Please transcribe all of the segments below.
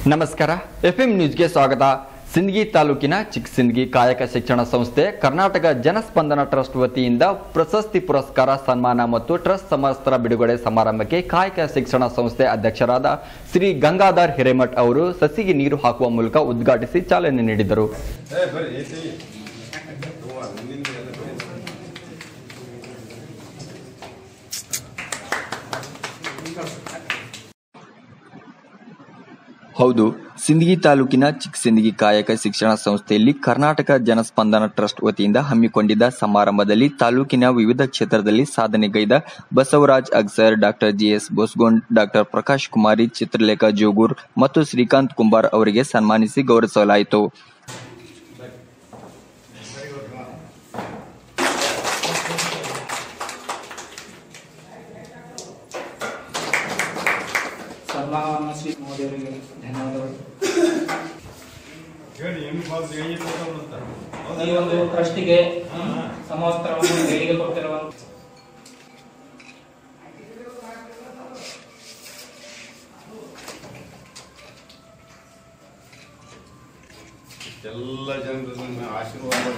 ನಮಸ್ಕಾರ ಎಫ್ಎಂ ನ್ಯೂಸ್ಗೆ ಸ್ವಾಗತ. ಸಿಂದಗಿ ತಾಲೂಕಿನ ಚಿಕ್ಕಸಿಂದಗಿ ಕಾಯಕ ಶಿಕ್ಷಣ ಸಂಸ್ಥೆ ಕರ್ನಾಟಕ ಜನಸ್ಪಂದನ ಟ್ರಸ್ಟ್ ವತಿಯಿಂದ ಪ್ರಶಸ್ತಿ ಪುರಸ್ಕಾರ ಸನ್ಮಾನ ಮತ್ತು ಟ್ರಸ್ಟ್ ಸಮವಸ್ತ್ರ ಬಿಡುಗಡೆ ಸಮಾರಂಭಕ್ಕೆ ಕಾಯಕ ಶಿಕ್ಷಣ ಸಂಸ್ಥೆ ಅಧ್ಯಕ್ಷರಾದ ಶ್ರೀ ಗಂಗಾಧರ್ ಹಿರೇಮಠ್ ಅವರು ಸಸಿಗೆ ನೀರು ಹಾಕುವ ಮೂಲಕ ಉದ್ಘಾಟಿಸಿ ಚಾಲನೆ ನೀಡಿದರು. ಹೌದು, ಸಿಂದಗಿ ತಾಲೂಕಿನ ಚಿಕ್ಕಸಿಂದಗಿ ಕಾಯಕ ಶಿಕ್ಷಣ ಸಂಸ್ಥೆಯಲ್ಲಿ ಕರ್ನಾಟಕ ಜನಸ್ಪಂದನ ಟ್ರಸ್ಟ್ ವತಿಯಿಂದ ಹಮ್ಮಿಕೊಂಡಿದ್ದ ಸಮಾರಂಭದಲ್ಲಿ ತಾಲೂಕಿನ ವಿವಿಧ ಕ್ಷೇತ್ರದಲ್ಲಿ ಸಾಧನೆಗೈದ Basavaraj Agsar, doctor GS Bosgond, doctor Prakash Kumari, Chitralekha Jogur ಮತ್ತು ಶ್ರೀಕಾಂತ್ ಕುಂಬಾರ್ ಅವರಿಗೆ ಸನ್ಮಾನಿಸಿ ಗೌರವಿಸಲಾಯಿತು. ಈ ಒಂದು ಟ್ರಸ್ಟಿಗೆ ಸಮವಸ್ತ್ರವನ್ನು ದೇಣಿಗೆ ಕೊಟ್ಟಿರುವ ಎಲ್ಲ ಜನರ ಆಶೀರ್ವಾದ.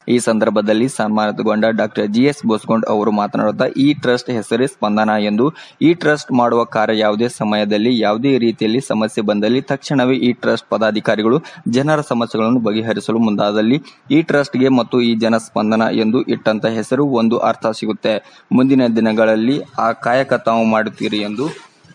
ಈ ಸಂದರ್ಭದಲ್ಲಿ ಸನ್ಮಾನಿತಗೊಂಡ ಡಾಕ್ಟರ್ ಜಿಎಸ್ ಬೋಸ್ಗೊಂಡ್ ಅವರು ಮಾತನಾಡುತ್ತಾ, ಈ ಟ್ರಸ್ಟ್ ಹೆಸರೇ ಸ್ಪಂದನ ಎಂದು. ಈ ಟ್ರಸ್ಟ್ ಮಾಡುವ ಕಾರ್ಯ ಯಾವುದೇ ಸಮಯದಲ್ಲಿ ಯಾವುದೇ ರೀತಿಯಲ್ಲಿ ಸಮಸ್ಯೆ ಬಂದಲ್ಲಿ ತಕ್ಷಣವೇ ಈ ಟ್ರಸ್ಟ್ ಪದಾಧಿಕಾರಿಗಳು ಜನರ ಸಮಸ್ಯೆಗಳನ್ನು ಬಗೆಹರಿಸಲು ಮುಂದಾದಲ್ಲಿ ಈ ಟ್ರಸ್ಟ್ಗೆ ಮತ್ತು ಈ ಜನಸ್ಪಂದನ ಎಂದು ಇಟ್ಟಂತ ಹೆಸರು ಒಂದು ಅರ್ಥ ಸಿಗುತ್ತೆ. ಮುಂದಿನ ದಿನಗಳಲ್ಲಿ ಆ ಕಾಯಕ ತಾವು ಮಾಡುತ್ತೀರಿ ಎಂದು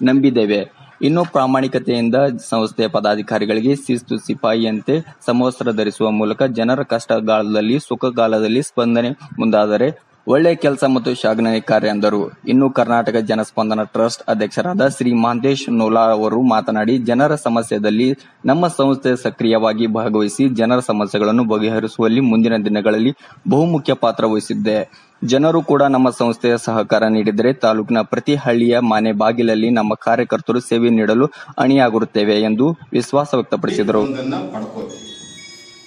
ನಂಬಿದ್ದೇವೆ. ಇನ್ನು ಪ್ರಾಮಾಣಿಕತೆಯಿಂದ ಸಂಸ್ಥೆಯ ಪದಾಧಿಕಾರಿಗಳಿಗೆ ಶಿಸ್ತು ಸಿಪಾಯಿಯಂತೆ ಸಮವಸ್ತ್ರ ಧರಿಸುವ ಮೂಲಕ ಜನರ ಕಷ್ಟಗಾಲದಲ್ಲಿ ಸುಖಗಾಲದಲ್ಲಿ ಸ್ಪಂದನೆ ಮುಂದಾದರೆ ಒಳ್ಳೆಯ ಕೆಲಸ ಮತ್ತು ಶ್ಲಾಘನೀಯ ಕಾರ್ಯ ಎಂದರು. ಇನ್ನು ಕರ್ನಾಟಕ ಜನಸ್ಪಂದನ ಟ್ರಸ್ಟ್ ಅಧ್ಯಕ್ಷರಾದ ಶ್ರೀ ಮಹಂತೇಶ್ ನೋಲಾ ಅವರು ಮಾತನಾಡಿ, ಜನರ ಸಮಸ್ಯೆಯಲ್ಲಿ ನಮ್ಮ ಸಂಸ್ಥೆ ಸಕ್ರಿಯವಾಗಿ ಭಾಗವಹಿಸಿ ಜನರ ಸಮಸ್ಯೆಗಳನ್ನು ಬಗೆಹರಿಸುವಲ್ಲಿ ಮುಂದಿನ ದಿನಗಳಲ್ಲಿ ಬಹುಮುಖ್ಯ ಪಾತ್ರ ವಹಿಸಿದ್ದೆ. ಜನರು ಕೂಡ ನಮ್ಮ ಸಂಸ್ಥೆಯ ಸಹಕಾರ ನೀಡಿದರೆ ತಾಲೂಕಿನ ಪ್ರತಿ ಹಳ್ಳಿಯ ಮನೆ ಬಾಗಿಲಲ್ಲಿ ನಮ್ಮ ಕಾರ್ಯಕರ್ತರು ಸೇವೆ ನೀಡಲು ಅಣಿಯಾಗಿರುತ್ತೇವೆ ಎಂದು ವಿಶ್ವಾಸ ವ್ಯಕ್ತಪಡಿಸಿದರು.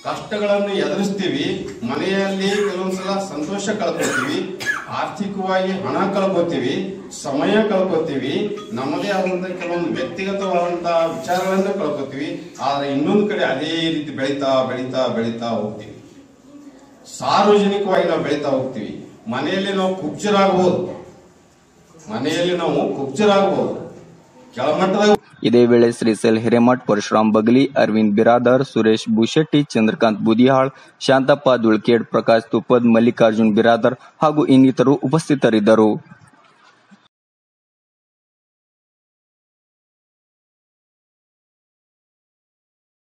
ಕಷ್ಟಗಳನ್ನು ಎದುರಿಸ್ತೀವಿ, ಮನೆಯಲ್ಲಿ ಕೆಲವೊಂದ್ಸಲ ಸಂತೋಷ ಕಳ್ಕೊತೀವಿ, ಆರ್ಥಿಕವಾಗಿ ಹಣ ಕಳ್ಕೊತೀವಿ, ಸಮಯ ಕಳ್ಕೊತೀವಿ, ನಮ್ಮದೇ ಆದಂತಹ ಕೆಲವೊಂದು ವ್ಯಕ್ತಿಗತವಾದಂತಹ ವಿಚಾರಗಳನ್ನು ಕಳ್ಕೊತೀವಿ. ಆದ್ರೆ ಇನ್ನೊಂದು ಕಡೆ ಅದೇ ರೀತಿ ಬೆಳೀತಾ ಬೆಳೀತಾ ಬೆಳೀತಾ ಹೋಗ್ತೀವಿ. ಸಾರ್ವಜನಿಕವಾಗಿ ನಾವು ಬೆಳೀತಾ ಹೋಗ್ತೀವಿ. ಮನೆಯಲ್ಲಿ ನಾವು ಕುಬ್ಜರಾಗಬಹುದು, ಕೆಳಮಟ್ಟದಾಗ. ಇದೇ ವೇಳೆ ಶ್ರೀಶೈಲ್ ಹಿರೇಮಠ್, ಪರಶುರಾಮ್ ಬಗಲಿ, ಅರವಿಂದ್ ಬಿರಾದರ್, ಸುರೇಶ್ ಭೂಶೆಟ್ಟಿ, ಚಂದ್ರಕಾಂತ್ ಬುದಿಹಾಳ್, ಶಾಂತಪ್ಪ ದುಳ್ಕೇಡ್, ಪ್ರಕಾಶ್ ತುಪ್ಪದ್, ಮಲ್ಲಿಕಾರ್ಜುನ್ ಬಿರಾದರ್ ಹಾಗೂ ಇನ್ನಿತರು ಉಪಸ್ಥಿತರಿದ್ದರು.